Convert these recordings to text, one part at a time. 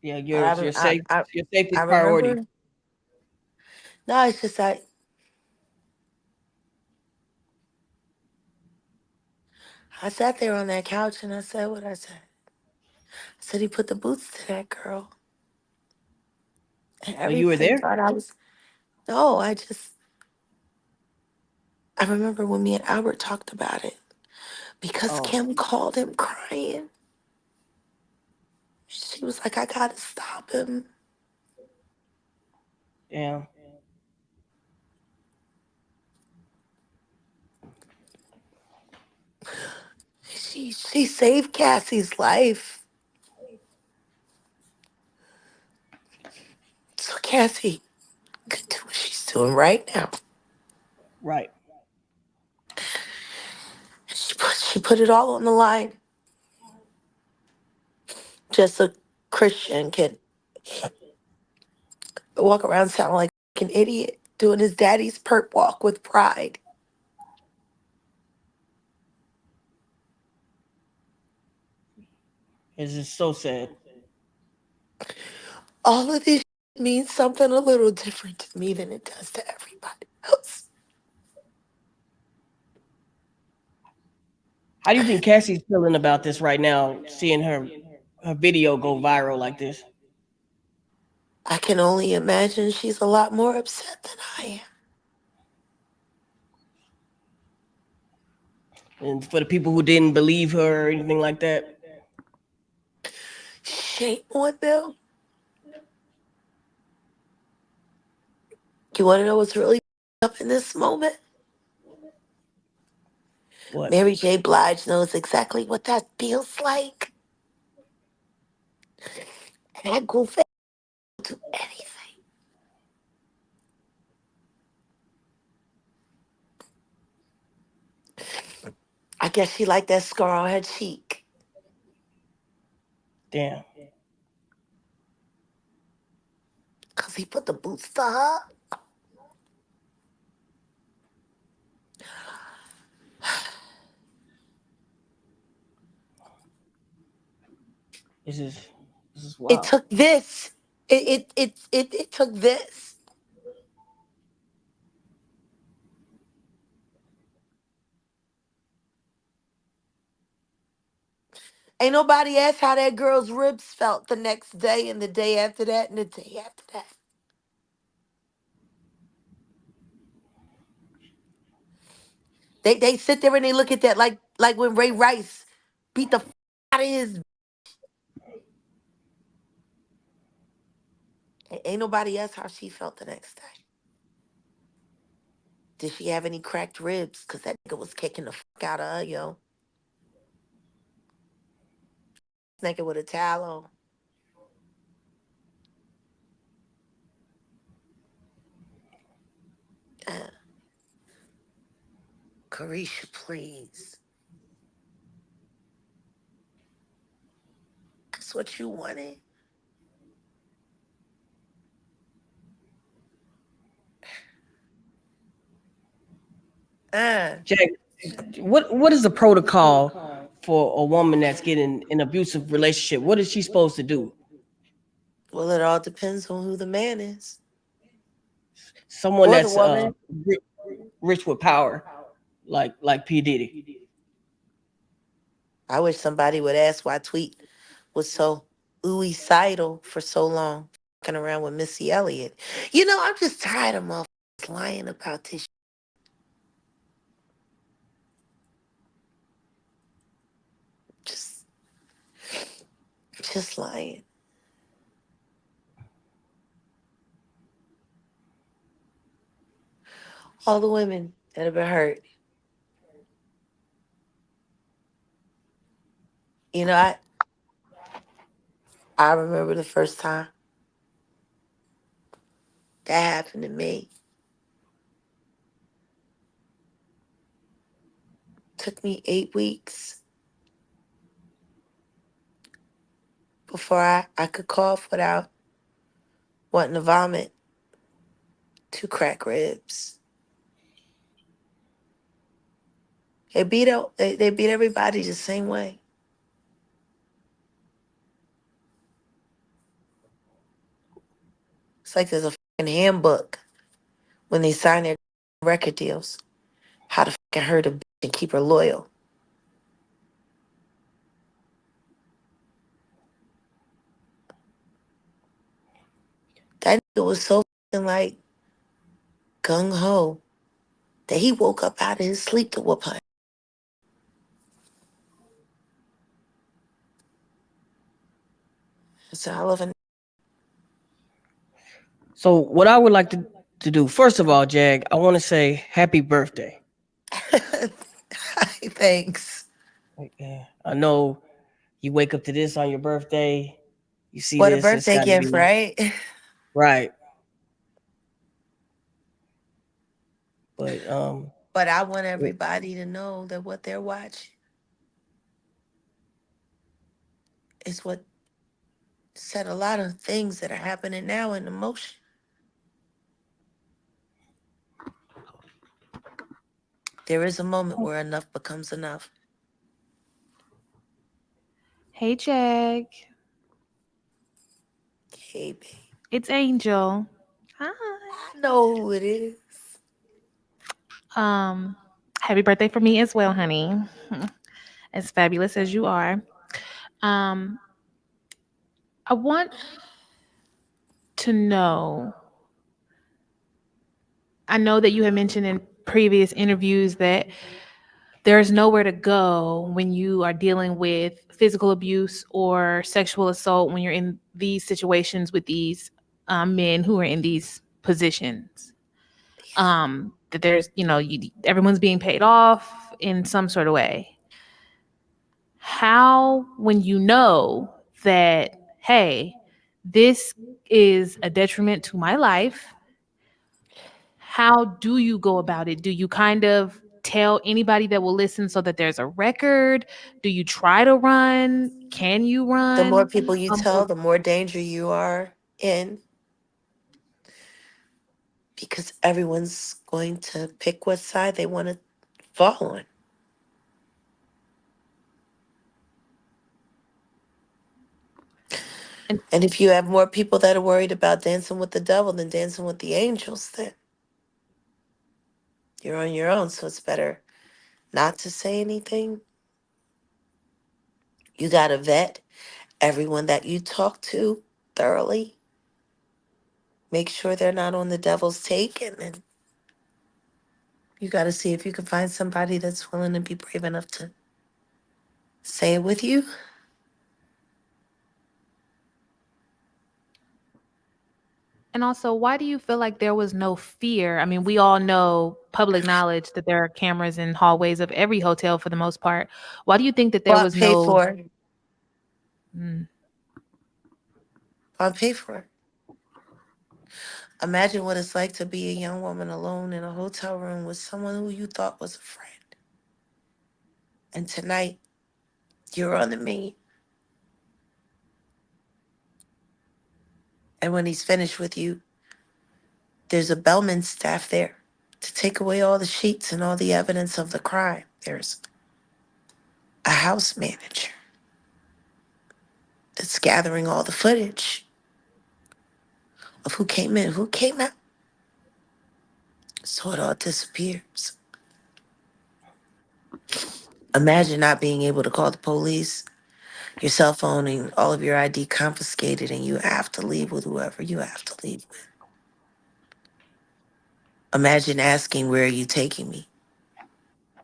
Yeah, But your safety I is priority. remember. No, it's just I sat there on that couch and I said what I said. I said he put the boots to that girl, and Oh, you were everybody there? thought I was. No, I remember when me and Albert talked about it because Oh, Kim called him crying. She was like, "I gotta stop him." damn. She saved Cassie's life. So Cassie could do what she's doing right now. Right. She put it all on the line. Just a Christian can walk around sounding like an idiot, doing his daddy's perp walk with pride. It's just so sad. All of this means something a little different to me than it does to everybody else. How do you think Cassie's feeling about this right now, seeing her video go viral like this? I can only imagine she's a lot more upset than I am. And for the people who didn't believe her or anything like that, Shame on them. You want to know what's really up in this moment? what? Mary J. Blige knows exactly what that feels like. And that goofy will do anything. I guess she liked that scar on her cheek. Damn. Because he put the boots to her. This is this is It wild. took this. It took this. Ain't nobody asked how that girl's ribs felt the next day and the day after that and the day after that. They sit there and they look at that like when Ray Rice beat the out of his. Ain't nobody asked how she felt the next day. Did she have any cracked ribs? Cause that nigga was kicking the out of her, yo. Naked with a towel on. Uh, Carisha, please. That's what you wanted. Uh, Jack, what is the protocol for a woman that's getting an abusive relationship? What is she supposed to do? well, it all depends on who the man is Someone or the that's woman. rich with power, like P Diddy. I wish somebody would ask why Tweet was so ooey-sidal for so long, fucking around with Missy Elliott. You know, I'm just tired of motherfuckers lying about this. Just, just lying. All the women that have been hurt. You know, I remember the first time that happened to me. Took me 8 weeks before I could cough without wanting to vomit. 2 crack ribs. They beat everybody the same way. It's like there's a fucking handbook when they sign their record deals. How to fucking hurt a bitch and keep her loyal. That nigga was so fucking like gung ho that he woke up out of his sleep to whoop her. It's a hell of a. So what I would like to do, first of all, Jag, I want to say happy birthday. Thanks. Yeah, I know you wake up to this on your birthday. You see What a this, it's birthday got to gift, be right? right. But But I want everybody to know that what they're watching is what set a lot of things that are happening now in motion. There is a moment where enough becomes enough. Hey, Jag. Hey, babe. It's Angel. Hi. I know who it is. Happy birthday for me as well, honey. As fabulous as you are. I want to know. I know that you have mentioned in previous interviews that there's nowhere to go when you are dealing with physical abuse or sexual assault when you're in these situations with these men who are in these positions. That there's, everyone's being paid off in some sort of way. How, when you know that, hey, this is a detriment to my life, how do you go about it? Do you kind of tell anybody that will listen so that there's a record? Do you try to run? Can you The more run? people you tell, the more danger you are in. Because everyone's going to pick what side they want to fall on. And if you have more people that are worried about dancing with the devil than dancing with the angels, then you're on your own. So it's better not to say anything. You got to vet everyone that you talk to thoroughly. Make sure they're not on the devil's take. And then you got to see if you can find somebody that's willing to be brave enough to say it with you. And also, why do you feel like there was no fear? I mean, we all know public knowledge that there are cameras in hallways of every hotel for the most part. Why do you think that there Well, was pay no? for it. Mm. I'll pay for it. Imagine what it's like to be a young woman alone in a hotel room with someone who you thought was a friend. And tonight, you're on the menu. And when he's finished with you, there's a bellman staff there to take away all the sheets and all the evidence of the crime. There's a house manager that's gathering all the footage of who came in, who came out. So it all disappears. Imagine not being able to call the police, your cell phone and all of your ID confiscated, and you have to leave with whoever you have to leave with. Imagine asking, "Where are you taking me?"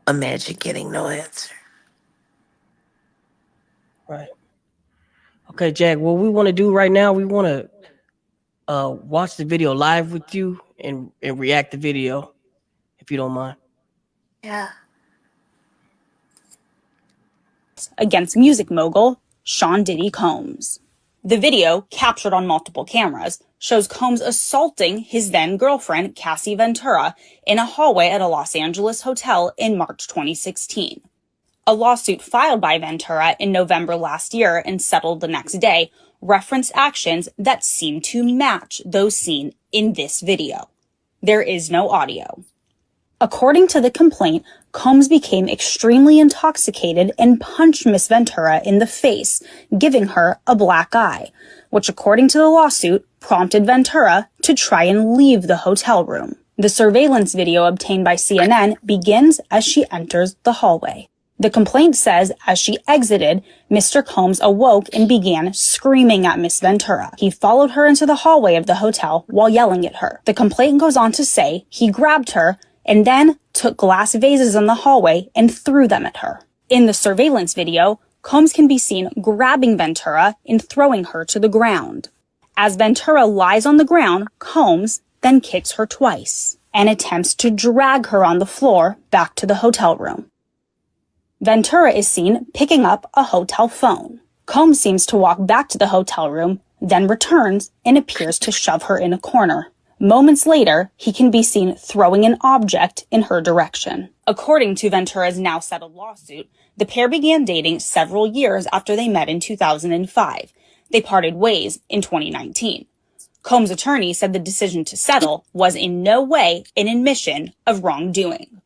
Imagine getting no answer. right. Okay, Jag, what we want to do right now, we want to watch the video live with you and react the video, if you don't mind. Yeah. Against music mogul Sean Diddy Combs. The video, captured on multiple cameras, shows Combs assaulting his then-girlfriend Cassie Ventura in a hallway at a Los Angeles hotel in March 2016. A lawsuit filed by Ventura in November last year and settled the next day referenced actions that seem to match those seen in this video. There is no audio. According to the complaint, Combs became extremely intoxicated and punched Miss Ventura in the face, giving her a black eye, which, according to the lawsuit, prompted Ventura to try and leave the hotel room. The surveillance video obtained by CNN begins as she enters the hallway. The complaint says as she exited, Mr. Combs awoke and began screaming at Miss Ventura. He followed her into the hallway of the hotel while yelling at her. The complaint goes on to say he grabbed her and then took glass vases in the hallway and threw them at her. In the surveillance video, Combs can be seen grabbing Ventura and throwing her to the ground. As Ventura lies on the ground, Combs then kicks her twice and attempts to drag her on the floor back to the hotel room. Ventura is seen picking up a hotel phone. Combs seems to walk back to the hotel room, then returns and appears to shove her in a corner. Moments later, he can be seen throwing an object in her direction. According to Ventura's now settled lawsuit, the pair began dating several years after they met in 2005. They parted ways in 2019. Combs' attorney said the decision to settle was in no way an admission of wrongdoing.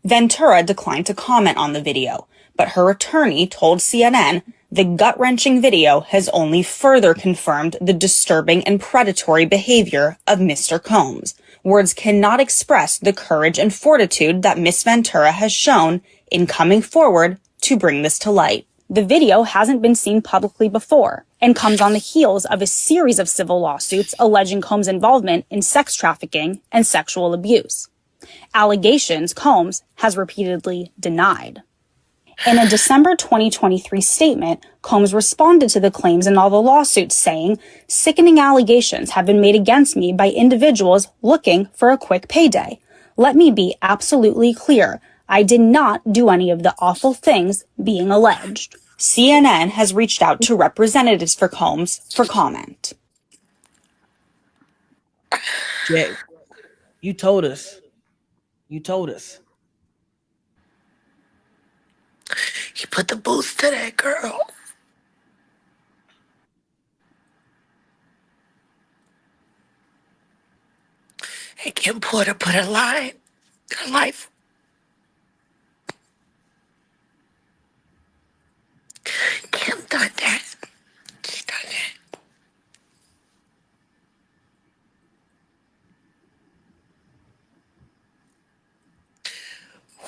Ventura declined to comment on the video, but her attorney told CNN the gut-wrenching video has only further confirmed the disturbing and predatory behavior of Mr. Combs. Words cannot express the courage and fortitude that Miss Ventura has shown in coming forward to bring this to light. The video hasn't been seen publicly before and comes on the heels of a series of civil lawsuits alleging Combs' involvement in sex trafficking and sexual abuse. Allegations Combs has repeatedly denied. In a December 2023 statement, Combs responded to the claims in all the lawsuits, saying, "Sickening allegations have been made against me by individuals looking for a quick payday. Let me be absolutely clear. I did not do any of the awful things being alleged." CNN has reached out to representatives for Combs for comment. Jack, you told us. You told us. You put the boost to that girl. And Kim Porter put her life. Kim done that. She done that.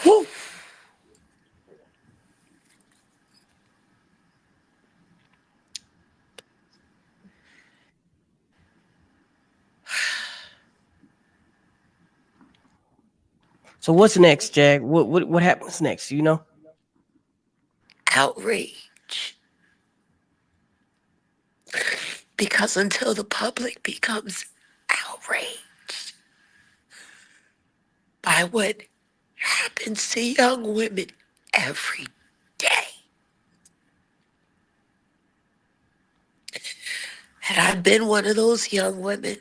Whew. So what's next, Jack? What happens next? You know? Outrage. Because until the public becomes outraged by what happens to young women every day. And I've been one of those young women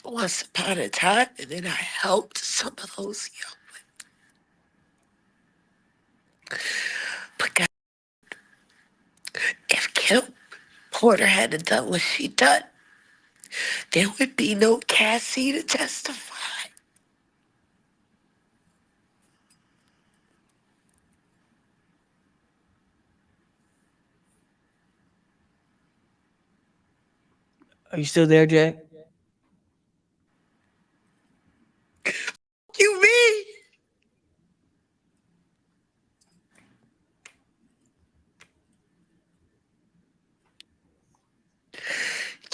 once upon a time, and then I helped some of those young women. But God, if Kim Porter hadn't done what she done, there would be no Cassie to testify. Are you still there, Jack? You mean?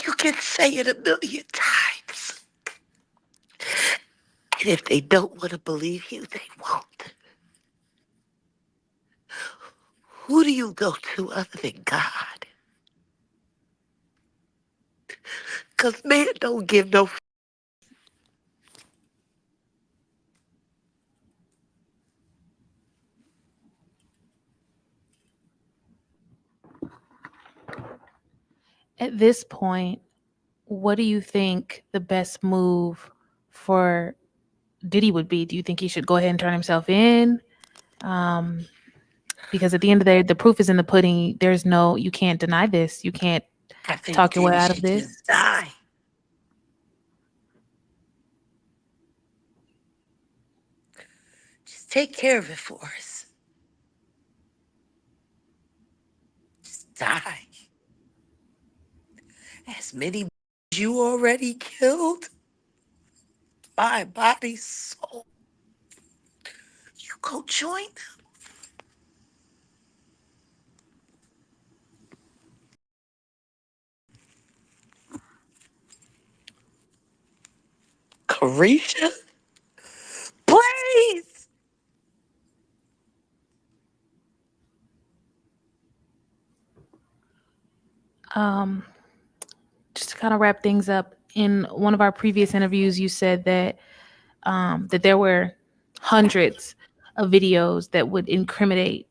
You can say it a million times. And if they don't want to believe you, they won't. Who do you go to other than God? Because man don't give no At this point, what do you think the best move for Diddy would be? Do you think he should go ahead and turn himself in? Because at the end of the day, the proof is in the pudding. You can't deny this. You can't I think talk your way Diddy out of should this. just die. Take care of it for us. Just die. As many you already killed. My body, soul. You go join them. Carisha? Please! Um, just to kind of wrap things up, in one of our previous interviews, you said that that there were hundreds of videos that would incriminate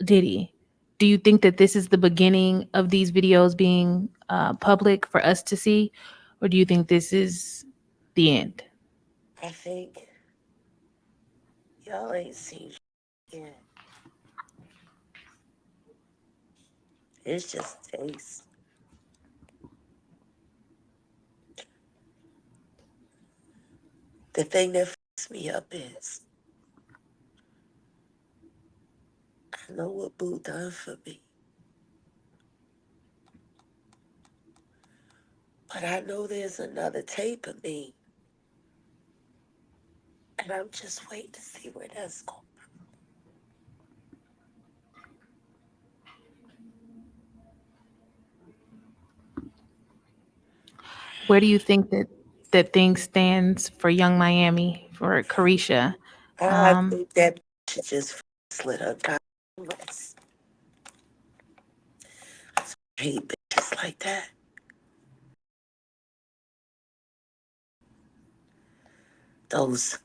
Diddy. Do you think that this is the beginning of these videos being public for us to see, or do you think this is the end? I think y'all ain't seen yet. It's just taste. The thing that fucks me up is I know what Boo done for me. But I know there's another tape of me. And I'm just waiting to see where that's going. Where do you think that thing stands for Young Miami, for Carisha? I think that should just slit her goddamn wrist. I hate bitches like that. Those,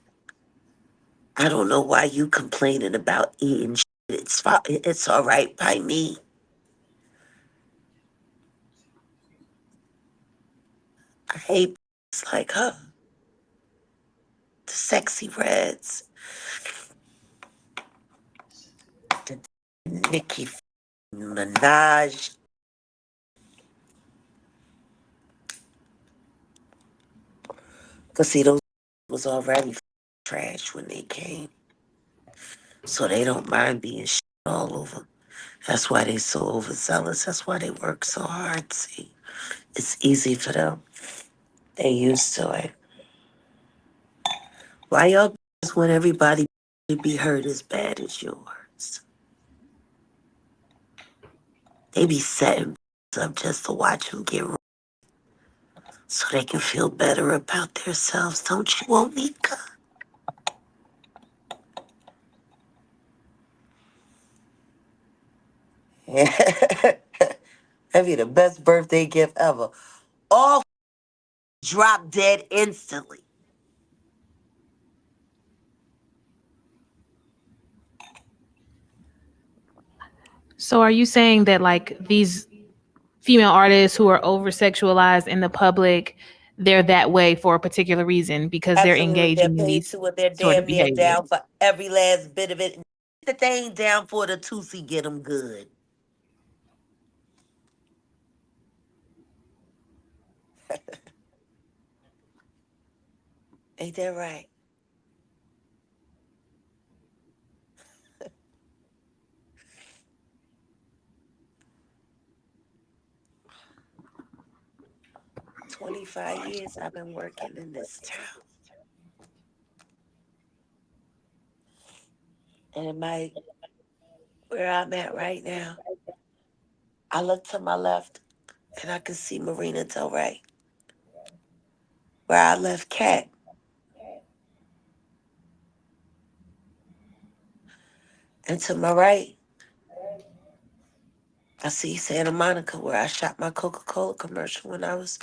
I don't know why you complaining about eating shit. It's all right by me. I hate bitches like her. The sexy reds. The Nicki Minaj. Cause see, those was already trash when they came. So they don't mind being shit all over. That's why they so overzealous. That's why they work so hard. See, it's easy for them. They used to it. Why y'all just want everybody to be hurt as bad as yours? They be setting up just to watch them get so they can feel better about themselves. Don't you, Onika? That'd be the best birthday gift ever. All drop dead instantly. So are you saying that like these female artists who are over sexualized in the public, they're that way for a particular reason because they're Absolutely, they're engaging in paid these to it. They're sort of damn near behaviors? down for every last bit of it. That they ain't down for the Tootsie get them good. Ain't that right? "25 years I've been working in this town. And in my where I'm at right now, I look to my left and I can see Marina Del Rey. Where I left Cat. And to my right, I see Santa Monica where I shot my Coca-Cola commercial when I was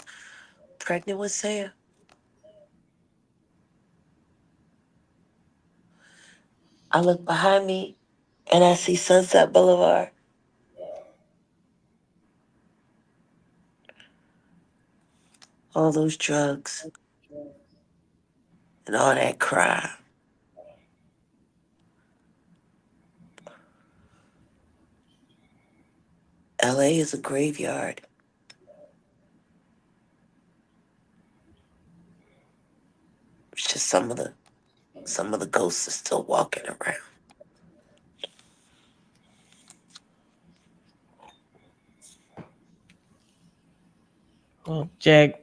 pregnant with Sam. I look behind me and I see Sunset Boulevard. All those drugs and all that crime. LA is a graveyard. It's just some of the Some of the ghosts are still walking around. Well, Jack,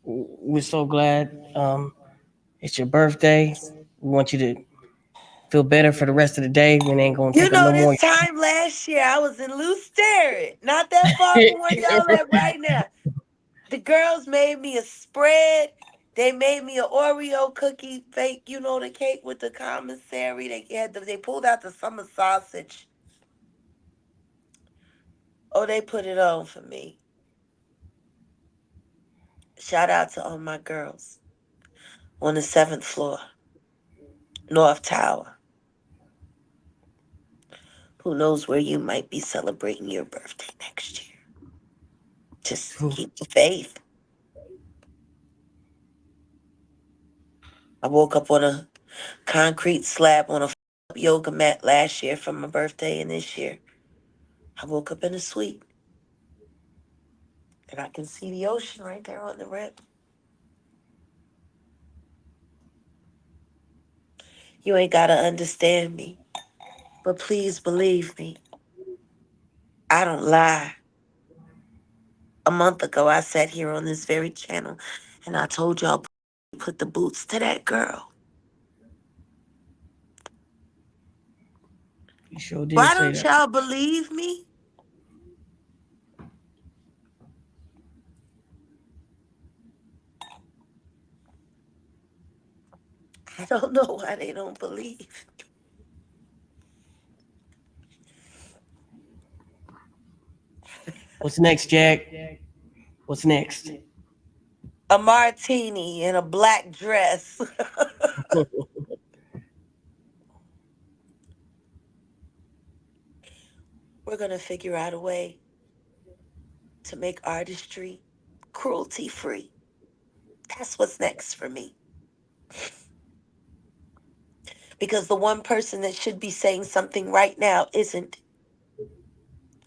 we're so glad. It's your birthday. We want you to feel better for the rest of the day. We ain't gonna You take up know, no more. this time last year, I was in Lew Sterrett, not that far from where y'all at right now. The girls made me a spread. They made me an Oreo cookie fake, you know, the cake with the commissary. They pulled out the summer sausage. Oh, they put it on for me. Shout out to all my girls on the 7th floor, North Tower. Who knows where you might be celebrating your birthday next year? Just keep the faith. I woke up on a concrete slab on a yoga mat last year for my birthday, and this year I woke up in a suite. And I can see the ocean right there on the rip. You ain't gotta understand me, but please believe me. I don't lie. A month ago, I sat here on this very channel and I told y'all, put the boots to that girl. You sure did Why say don't that. y'all believe me? I don't know why they don't believe. What's next, Jack? What's next? A martini in a black dress. We're gonna figure out a way to make artistry cruelty free. That's what's next for me. Because the one person that should be saying something right now isn't.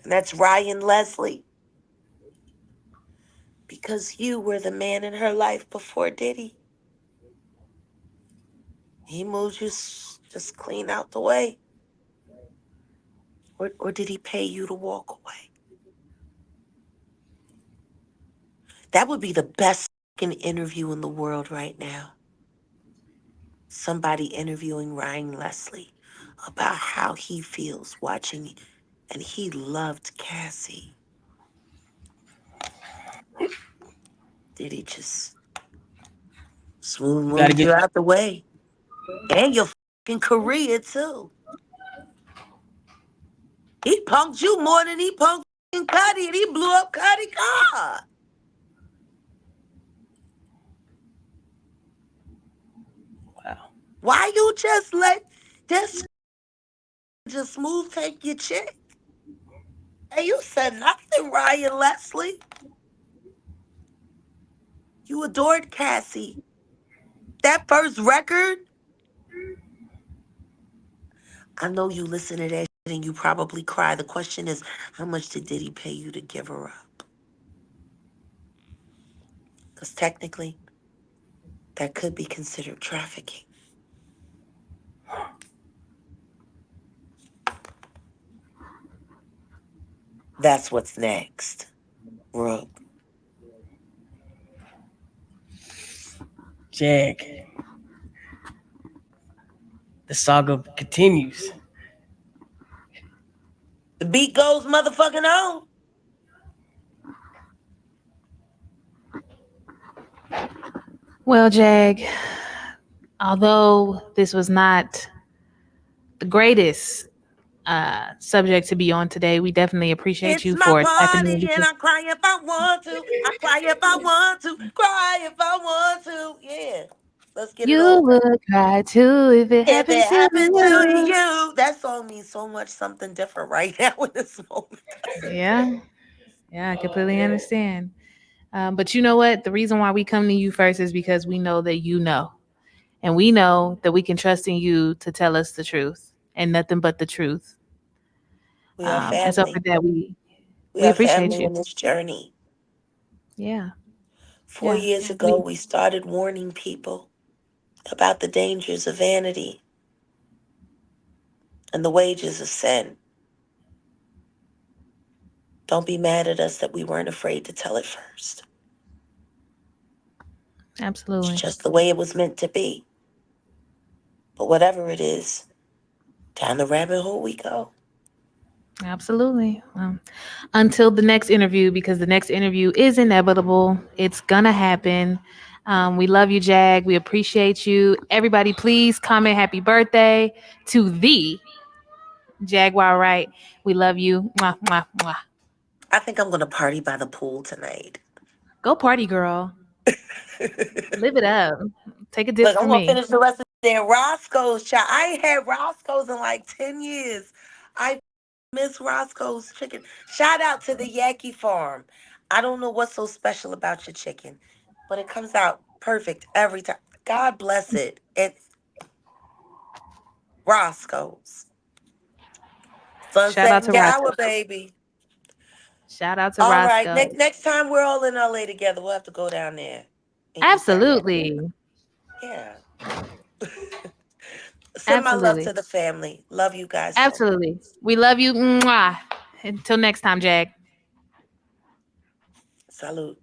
And that's Ryan Leslie. Because you were the man in her life before Diddy. He moved you just clean out the way. Or did he pay you to walk away? That would be the best fucking interview in the world right now. Somebody interviewing Ryan Leslie about how he feels watching, and he loved Cassie. Did he just smooth You gotta moved get you out the way? And your fucking career too. He punked you more than he punked fucking Cuddy, and he blew up Cuddy car. wow. Why you just let this just smooth take your chick? Hey, you said nothing, Ryan Leslie. You adored Cassie. That first record, I know you listen to that shit and you probably cry. The question is, how much did Diddy pay you to give her up? Because technically, that could be considered trafficking. That's what's next, Rook. Jack, the saga continues. The beat goes motherfucking on. Well, Jag, although this was not the greatest subject to be on today, we definitely appreciate It's you my for tapping party and into. I cry if I want to. I cry if I want to. Cry if I want to. Yeah. Let's get it You over. would cry too if it If happened it to happened to you. you, that song means so much something different right now in this moment. Yeah, yeah, I completely understand. But you know what? The reason why we come to you first is because we know that you know. And we know that we can trust in you to tell us the truth and nothing but the truth. We are And so for family. that, We we are appreciate family you. in this journey. Yeah, Four yeah. years ago, We, we started warning people. about the dangers of vanity and the wages of sin. Don't be mad at us that we weren't afraid to tell it first. Absolutely. It's just the way it was meant to be. But whatever it is, down the rabbit hole we go. Absolutely. Until the next interview, because the next interview is inevitable. It's gonna happen. We love you, Jag. We appreciate you. Everybody, please comment happy birthday to the Jaguar Wright. We love you. Mwah, mwah, mwah. I think I'm going to party by the pool tonight. Go party, girl. Live it up. Take a dip Look, for I'm going to me. finish the rest of the day. Roscoe's, child. I ain't had Roscoe's in like 10 years. I miss Roscoe's chicken. Shout out to the Yankee Farm. I don't know what's so special about your chicken, but it comes out perfect every time. God bless it. It's Roscoe's. Shout Sunset out and to Roscoe. Gower, baby. Shout out to All right. Roscoe. Next time we're all in LA together, we'll have to go down there and eat that ramen. Absolutely. Yeah. Send my love Absolutely. to the family. Love you guys so much. Absolutely. We love you. Mwah. Until next time, Jag. Salute.